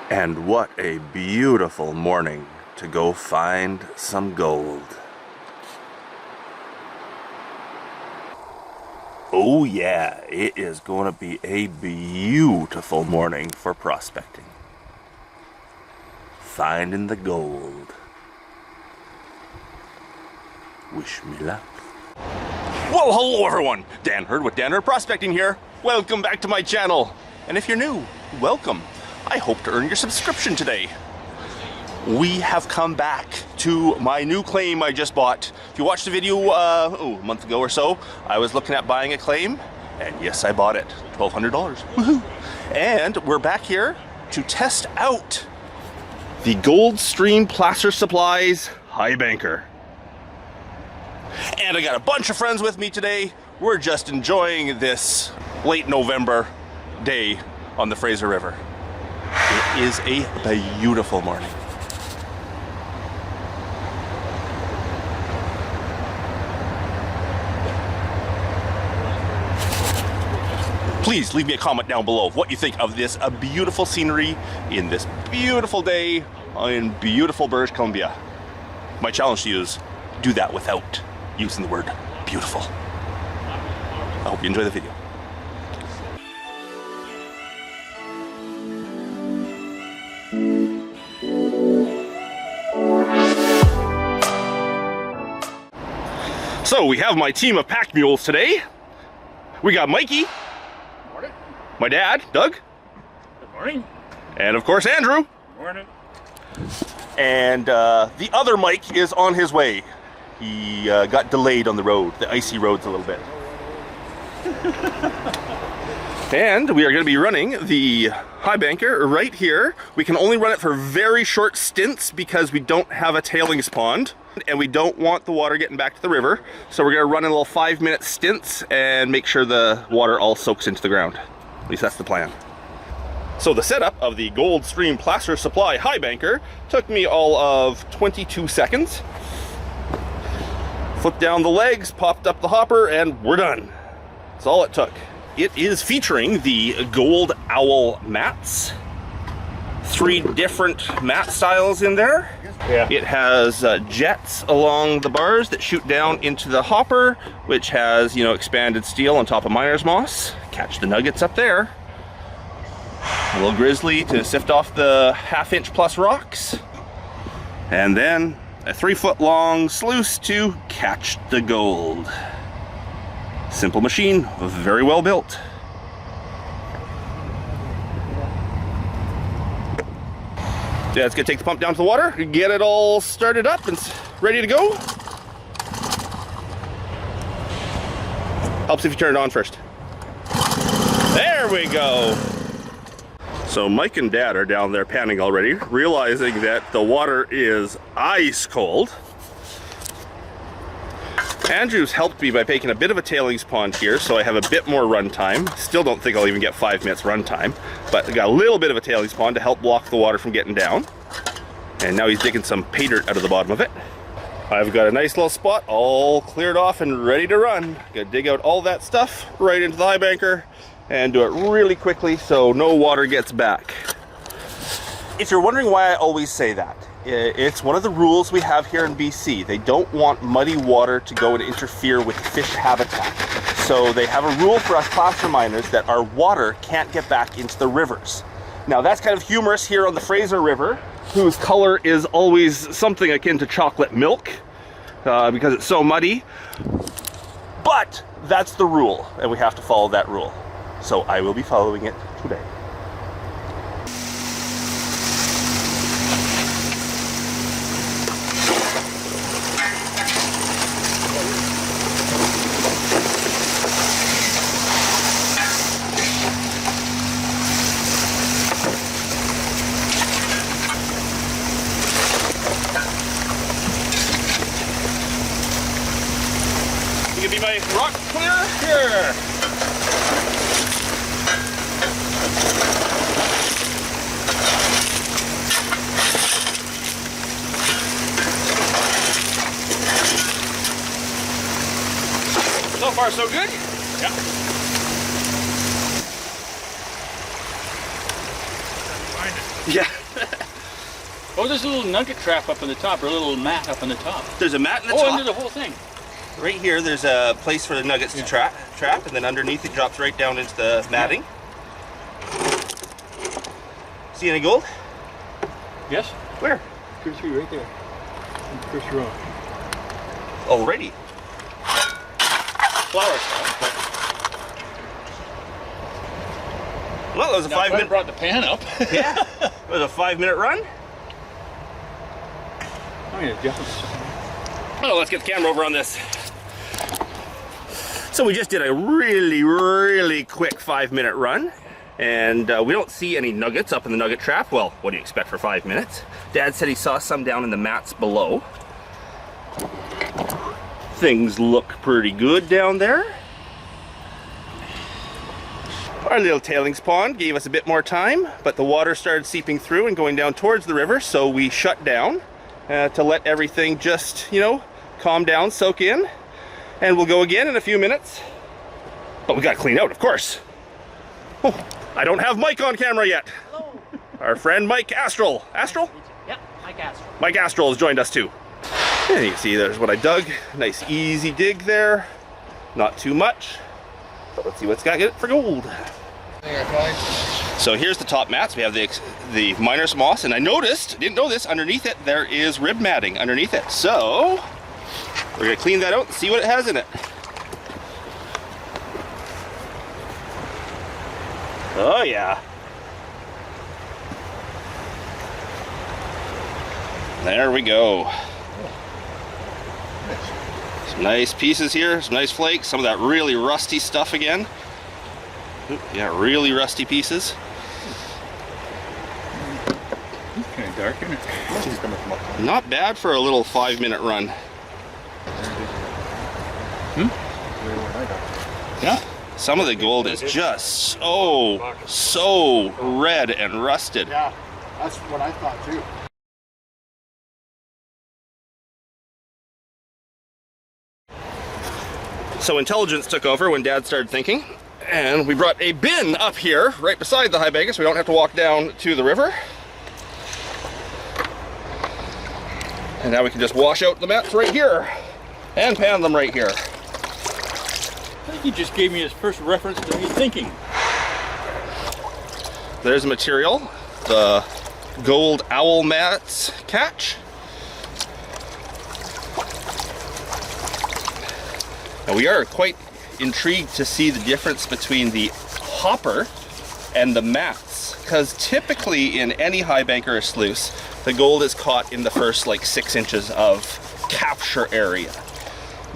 And what a beautiful morning to go find some gold. Oh yeah, it is going to be a beautiful morning for prospecting. Finding the gold. Wish me luck. Well, hello everyone! Dan Hurd with Dan Hurd Prospecting here. Welcome back to my channel. And if you're new, welcome. I hope to earn your subscription today. We have come back to my new claim I just bought. If you watched the video a month ago or so, I was looking at buying a claim, and yes, I bought it. $1,200. Woohoo! And we're back here to test out the Goldstream Placer Supplies Highbanker. And I got a bunch of friends with me today. We're just enjoying this late November day on the Fraser River. It is a beautiful morning. Please leave me a comment down below of what you think of this beautiful scenery in this beautiful day in beautiful British Columbia. My challenge to you is do that without using the word beautiful. I hope you enjoy the video. So we have my team of pack mules today. We got Mikey. Good morning. My dad, Doug. Good morning. And of course Andrew. Good morning. And the other Mike is on his way. He got delayed on the road, the icy roads a little bit. And we are going to be running the Highbanker right here. We can only run it for very short stints because we don't have a tailings pond and we don't want the water getting back to the river. So we're going to run in little 5-minute stints and make sure the water all soaks into the ground. At least that's the plan. So the setup of the Goldstream Placer Supply Highbanker took me all of 22 seconds. Flipped down the legs, popped up the hopper, and we're done. That's all it took. It is featuring the Gold Owl mats. 3 different mat styles in there. Yeah. It has jets along the bars that shoot down into the hopper, which has, you know, expanded steel on top of miner's moss. Catch the nuggets up there. A little grizzly to sift off the 1/2-inch plus rocks. And then a 3-foot-long sluice to catch the gold. Simple machine, very well built. Yeah, it's gonna take the pump down to the water, get it all started up and ready to go. Helps if you turn it on first. There we go. So Mike and Dad are down there panning already, realizing that the water is ice cold. Andrew's helped me by making a bit of a tailings pond here, so I have a bit more run time. Still don't think I'll even get 5 minutes run time, but I got a little bit of a tailings pond to help block the water from getting down. And now he's digging some pay dirt out of the bottom of it. I've got a nice little spot all cleared off and ready to run. Gonna dig out all that stuff right into the Highbanker and do it really quickly so no water gets back. If you're wondering why I always say that, it's one of the rules we have here in BC. They don't want muddy water to go and interfere with fish habitat. So they have a rule for us placer miners that our water can't get back into the rivers. Now that's kind of humorous here on the Fraser River, whose color is always something akin to chocolate milk because it's so muddy. But that's the rule and we have to follow that rule. So I will be following it today. You can be my rock clearer here. So far, so good? Yeah. Yeah. Oh, there's a little nugget trap up on the top, or a little mat up on the top. There's a mat in the Oh, top. under the whole thing. Right here, there's a place for the nuggets to trap, and then underneath it drops right down into the matting. See any gold? Yes. Where? 2 or 3 right there. In the first row. Alrighty. Flower stuff. Well, that was a 5 minute. Brought the pan up. Yeah. It was a 5-minute run. Oh yeah, definitely. Oh, let's get the camera over on this. So we just did a really quick 5-minute run, and we don't see any nuggets up in the nugget trap. Well, what do you expect for 5 minutes? Dad said he saw some down in the mats below. Things look pretty good down there. Our little tailings pond gave us a bit more time, but the water started seeping through and going down towards the river, so we shut down to let everything just, you know, calm down, soak in, and we'll go again in a few minutes. But we got to clean out, of course. Oh, I don't have Mike on camera yet. Hello. Our friend Mike Astral. Astral? Yep, Mike Astral. Mike Astral has joined us too. And you can see there's what I dug. Nice easy dig there. Not too much. But let's see what's got it for gold. So here's the top mats. We have the miner's moss, and I didn't know this, underneath it there is rib matting underneath it. So we're gonna clean that out and see what it has in it. Oh yeah. There we go. Some nice pieces here, some nice flakes, some of that really rusty stuff again. Yeah, really rusty pieces. It's kind of dark, isn't it? Not bad for a little 5-minute run. Yeah. Some of the gold is just so red and rusted. Yeah, that's what I thought too. So intelligence took over when Dad started thinking, and we brought a bin up here right beside the Highbanker so we don't have to walk down to the river. And now we can just wash out the mats right here and pan them right here. I think he just gave me his first reference to me thinking. There's the material, the gold owl mats catch. Now we are quite intrigued to see the difference between the hopper and the mats, because typically in any Highbanker or sluice, the gold is caught in the first like 6 inches of capture area.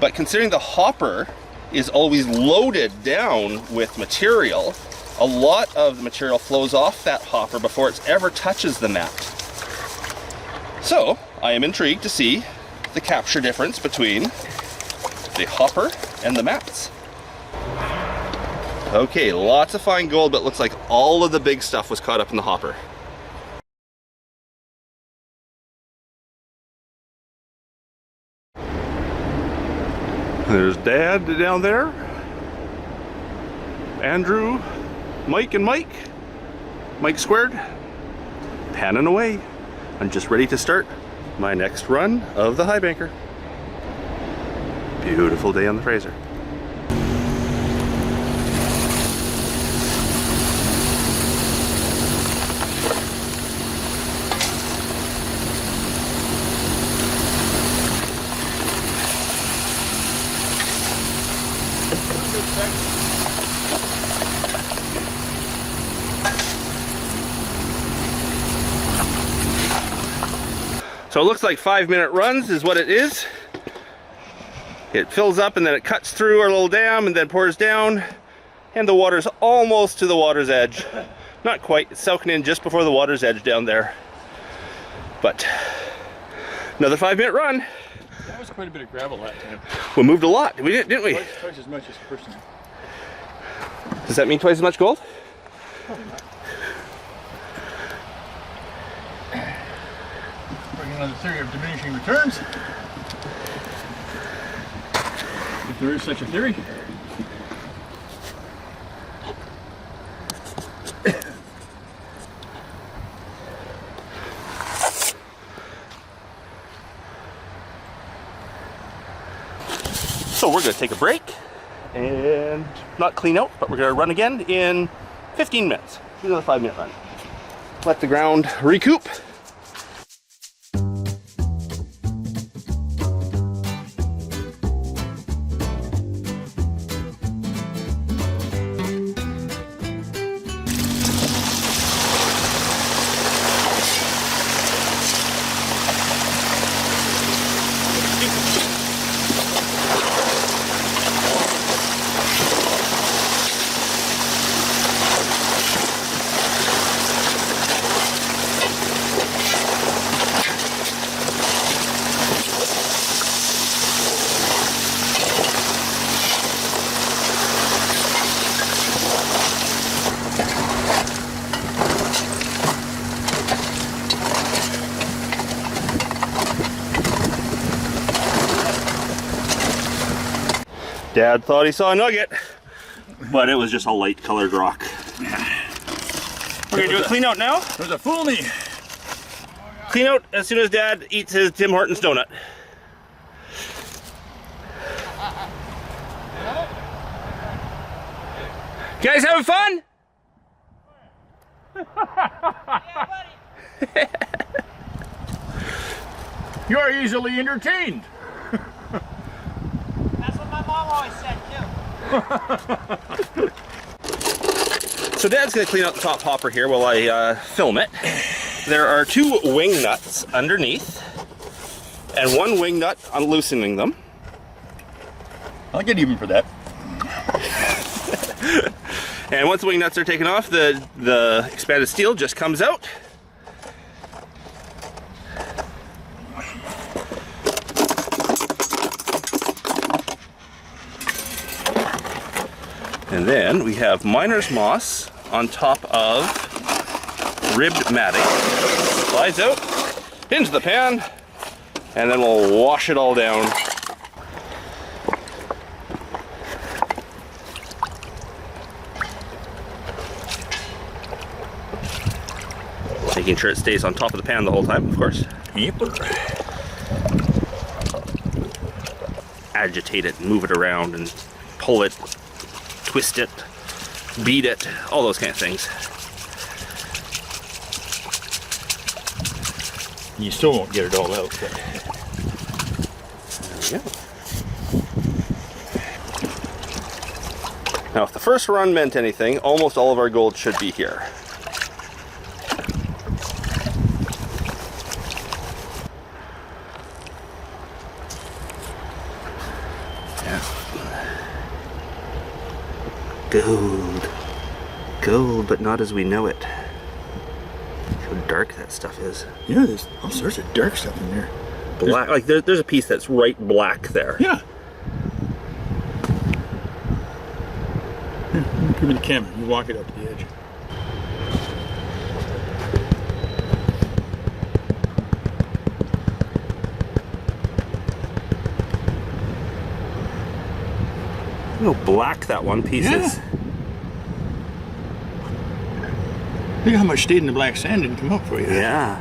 But considering the hopper is always loaded down with material, a lot of the material flows off that hopper before it ever touches the mat. So I am intrigued to see the capture difference between the hopper and the mats. Okay, lots of fine gold, but it looks like all of the big stuff was caught up in the hopper. There's Dad down there, Andrew, Mike and Mike squared, panning away. I'm just ready to start my next run of the Highbanker. Beautiful day on the Fraser. So it looks like 5-minute runs is what it is. It fills up and then it cuts through our little dam and then pours down, and the water's almost to the water's edge. Not quite, it's soaking in just before the water's edge down there. But another 5-minute run. That was quite a bit of gravel that time. We moved a lot, didn't we? Twice as much as the first time. Does that mean twice as much gold? Probably not. Working on the theory of diminishing returns. If there is such a theory. So we're going to take a break and not clean out, but we're going to run again in 15 minutes. Do another 5-minute run. Let the ground recoup. Dad thought he saw a nugget, but it was just a light colored rock. We're gonna do a clean out now. There's a fool me. Clean out as soon as Dad eats his Tim Hortons donut. You guys having fun? You're easily entertained. That's what my mom always said too. So Dad's gonna clean out the top hopper here while I film it. There are 2 wing nuts underneath and 1 wing nut on loosening them. I'll get even for that. And once the wing nuts are taken off, the expanded steel just comes out. And then we have miner's moss on top of ribbed matting. Slides out into the pan, and then we'll wash it all down. Making sure it stays on top of the pan the whole time, of course. Yep. Agitate it, move it around, and pull it, twist it, beat it, all those kind of things. You still won't get it all out. But... There we go. Now, if the first run meant anything, almost all of our gold should be here. Gold. Gold, but not as we know it. How dark that stuff is. Yeah, there's all sorts of dark stuff in there. Black, like there's a piece that's right black there. Yeah. Here, give me the camera. You walk it up to the edge. Look how black that one piece is. Look how much stayed in the black sand didn't come up for you. Yeah.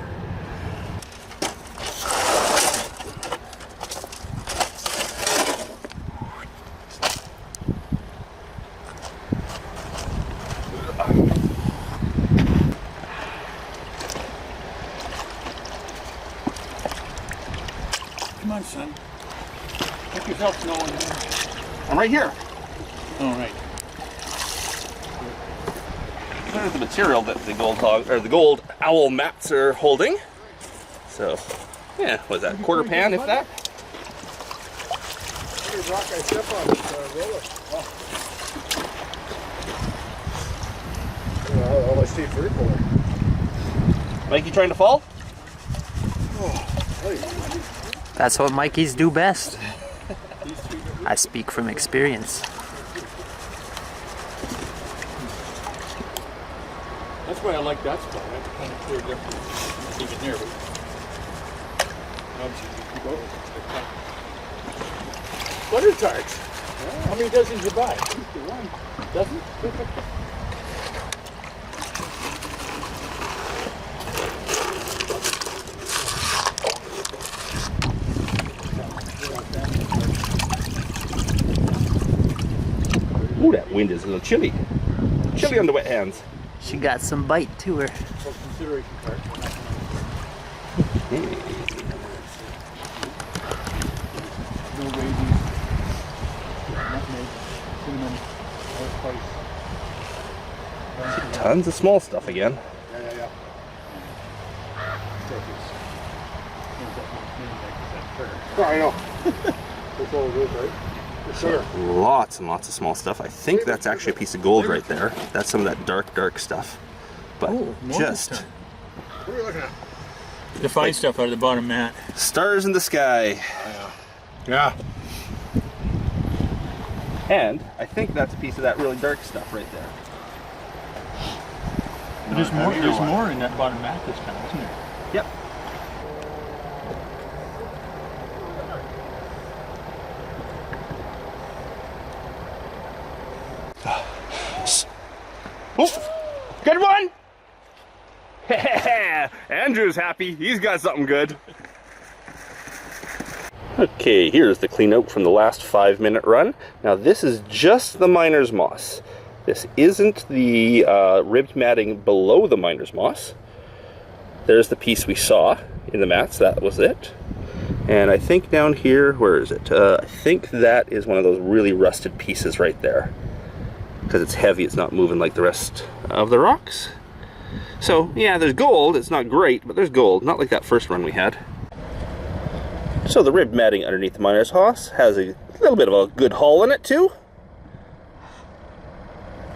Come on, son. Make yourself known. I'm right here. All right. There's the material that the gold hog or the gold owl mats are holding. So, yeah, what is that? Quarter pan, if that? Every rock I step on is roller. Oh. All I see free pulling. Mikey trying to fall? That's what Mikeys do best. I speak from experience. That's why I like that spot. That's kind of cleared up. Even there, but obviously you keep over. Butter tarts. How many dozens you buy? 1 dozen? wind is a little chilly. Chilly on the wet hands. She got some bite to her. For consideration part. No raisins, nutmeg, cinnamon, allspice. Tons of small stuff again. Yeah. Oh, I know. That's all it is, right? For sure. Lots and lots of small stuff. I think that's actually a piece of gold right there. That's some of that dark stuff. But Oh, more just stuff. What are you looking at? The fine stuff out of the bottom mat. stars in the sky. Yeah. And I think that's a piece of that really dark stuff right there. But there's more in that bottom mat this time, isn't there? Yep. Oh, good one! Andrew's happy. He's got something good. Okay, here's the clean out from the last 5-minute run. Now this is just the miner's moss. This isn't the ribbed matting below the miner's moss. There's the piece we saw in the mats, that was it. And I think down here, where is it? I think that is one of those really rusted pieces right there. Because it's heavy, it's not moving like the rest of the rocks. So yeah, there's gold, it's not great, but there's gold, not like that first run we had. So the ribbed matting underneath the miner's moss has a little bit of a good hole in it too.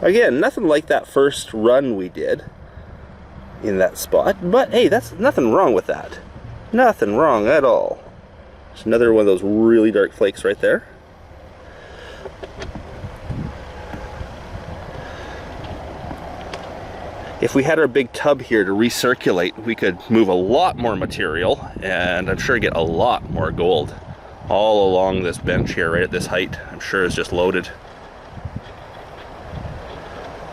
Again, nothing like that first run we did in that spot, but hey, that's nothing wrong with that. Nothing wrong at all. There's another one of those really dark flakes right there. If we had our big tub here to recirculate, we could move a lot more material, and I'm sure get a lot more gold all along this bench here, right at this height. I'm sure it's just loaded.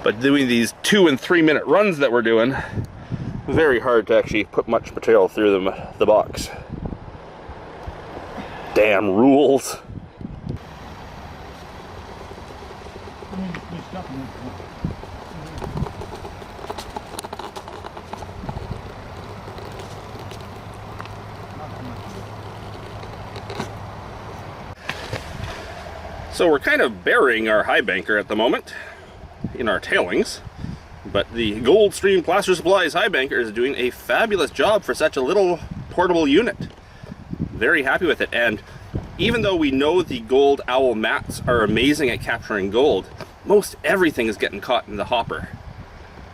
But doing these 2- and 3-minute runs that we're doing, very hard to actually put much material through the box. Damn rules. So we're kind of burying our Highbanker at the moment in our tailings, but the Gold Stream Plaster Supplies Highbanker is doing a fabulous job for such a little portable unit. Very happy with it, and even though we know the gold owl mats are amazing at capturing gold, most everything is getting caught in the hopper.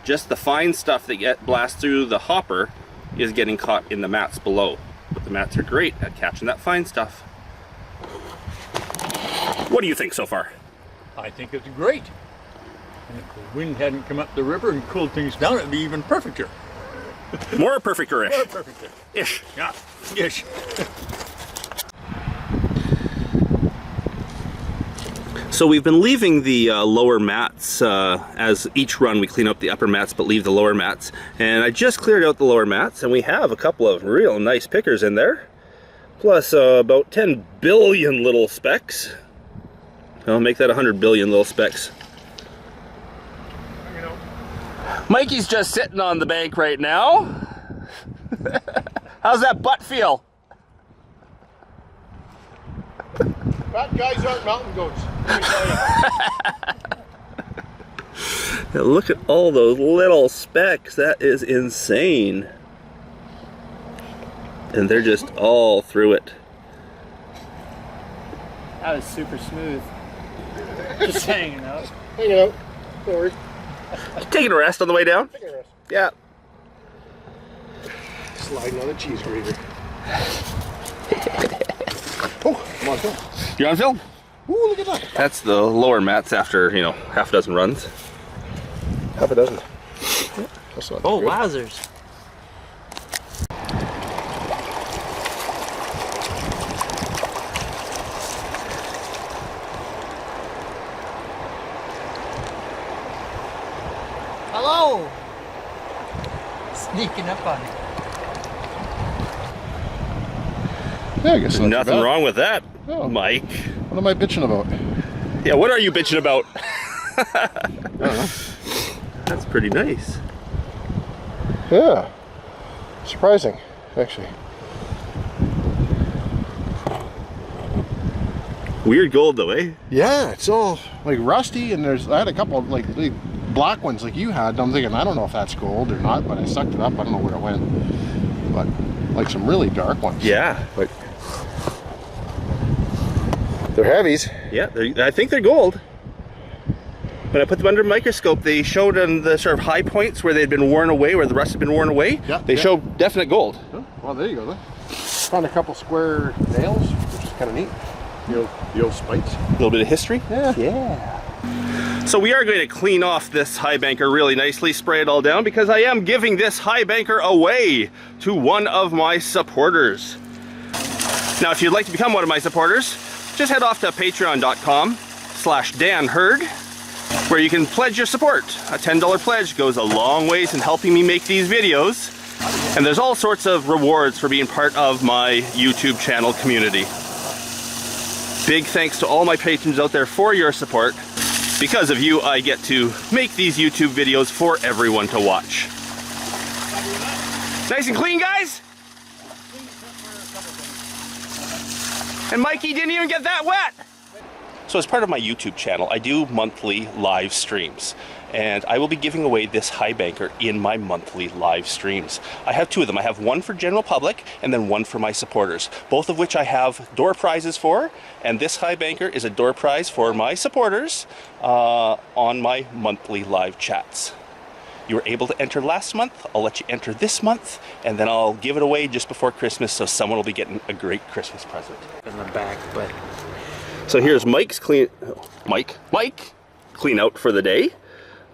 Just the fine stuff that get blast through the hopper is getting caught in the mats below. But the mats are great at catching that fine stuff. What do you think so far? I think it's great. And if the wind hadn't come up the river and cooled things down, it'd be even perfecter. More perfecter-ish. More perfecter. Ish. Yeah, ish. So we've been leaving the lower mats as each run we clean up the upper mats but leave the lower mats. And I just cleared out the lower mats and we have a couple of real nice pickers in there. Plus about 10 billion little specks. I'll make that 100 billion little specks. Mikey's just sitting on the bank right now. How's that butt feel? Fat guys aren't mountain goats. Let me tell you. Look at all those little specks. That is insane. And they're just all through it. That was super smooth. Just hanging out. Hang it out. Don't worry. Taking a rest on the way down? Take a rest. Yeah. Sliding on a cheese grater. Oh, come on, Phil. You're on film? Ooh, look at that. That's the lower mats after, you know, half a dozen runs. Half a dozen. That's not Oh, good. wowzers. Hello! Sneaking up on you. Yeah, I guess not Nothing too bad. wrong with that, Oh. Mike. What am I bitching about? Yeah, what are you bitching about? That's pretty nice. Yeah. Surprising, actually. Weird gold though, eh? Yeah, it's all like rusty, and I had a couple of like big black ones like you had. And I'm thinking, I don't know if that's gold or not, but I sucked it up. I don't know where it went. But like some really dark ones. Yeah. Like they're heavies. Yeah, I think they're gold. When I put them under a microscope, they showed on the sort of high points where they'd been worn away, where the rust had been worn away. Yeah, they show definite gold. Oh, well, there you go. Then. Found a couple square nails, which is kind of neat. The old spikes. A little bit of history. Yeah. So we are going to clean off this Highbanker really nicely, spray it all down, because I am giving this Highbanker away to one of my supporters. Now, if you'd like to become one of my supporters, just head off to patreon.com/DanHurd, where you can pledge your support. A $10 pledge goes a long ways in helping me make these videos. And there's all sorts of rewards for being part of my YouTube channel community. Big thanks to all my patrons out there for your support. Because of you, I get to make these YouTube videos for everyone to watch. Nice and clean, guys? And Mikey didn't even get that wet! So as part of my YouTube channel, I do monthly live streams. And I will be giving away this Highbanker in my monthly live streams. I have two of them. I have one for general public and then one for my supporters, both of which I have door prizes for. And this Highbanker is a door prize for my supporters on my monthly live chats. You were able to enter last month. I'll let you enter this month, and then I'll give it away just before Christmas, so someone will be getting a great Christmas present. In the back, but So here's Mike's Mike clean out for the day.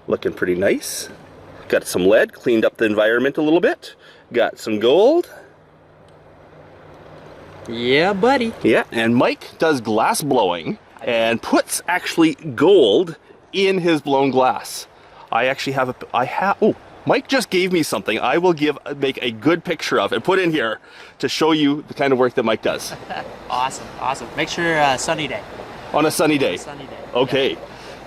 Looking pretty nice. Got some lead, cleaned up the environment a little bit. Got some gold. yeah, buddy. Yeah, and Mike does glass blowing and puts actually gold in his blown glass. I actually have oh, Mike just gave me something I will make a good picture of and put in here to show you the kind of work that Mike does. Awesome, awesome. Make sure sunny day. On a sunny day. Sunny day. Okay. Yeah.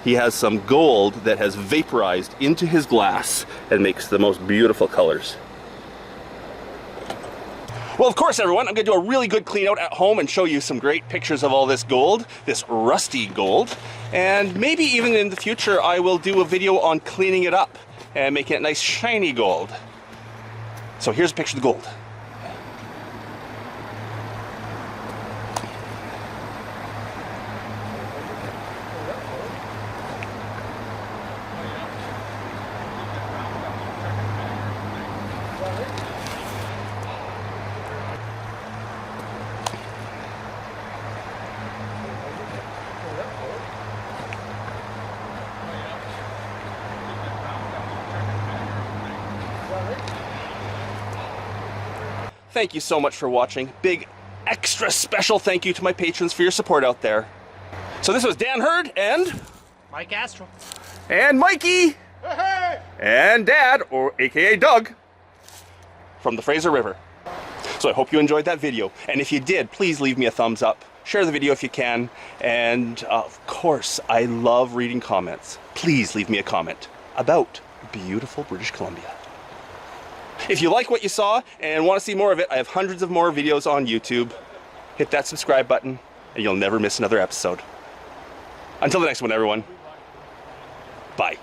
He has some gold that has vaporized into his glass and makes the most beautiful colors. Well, of course, everyone, I'm going to do a really good clean out at home and show you some great pictures of all this gold, this rusty gold. And maybe even in the future, I will do a video on cleaning it up and making it nice, shiny gold. So here's a picture of the gold. Thank you so much for watching. Big extra special thank you to my patrons for your support out there. So this was Dan Hurd and Mike Astral. and Mikey and Dad, or aka Doug, from the Fraser River. So I hope you enjoyed that video, and if you did, please leave me a thumbs up, share the video if you can, and of course I love reading comments. Please leave me a comment about beautiful British Columbia. If you like what you saw and want to see more of it, I have hundreds of more videos on YouTube. Hit that subscribe button and you'll never miss another episode. Until the next one, everyone. Bye.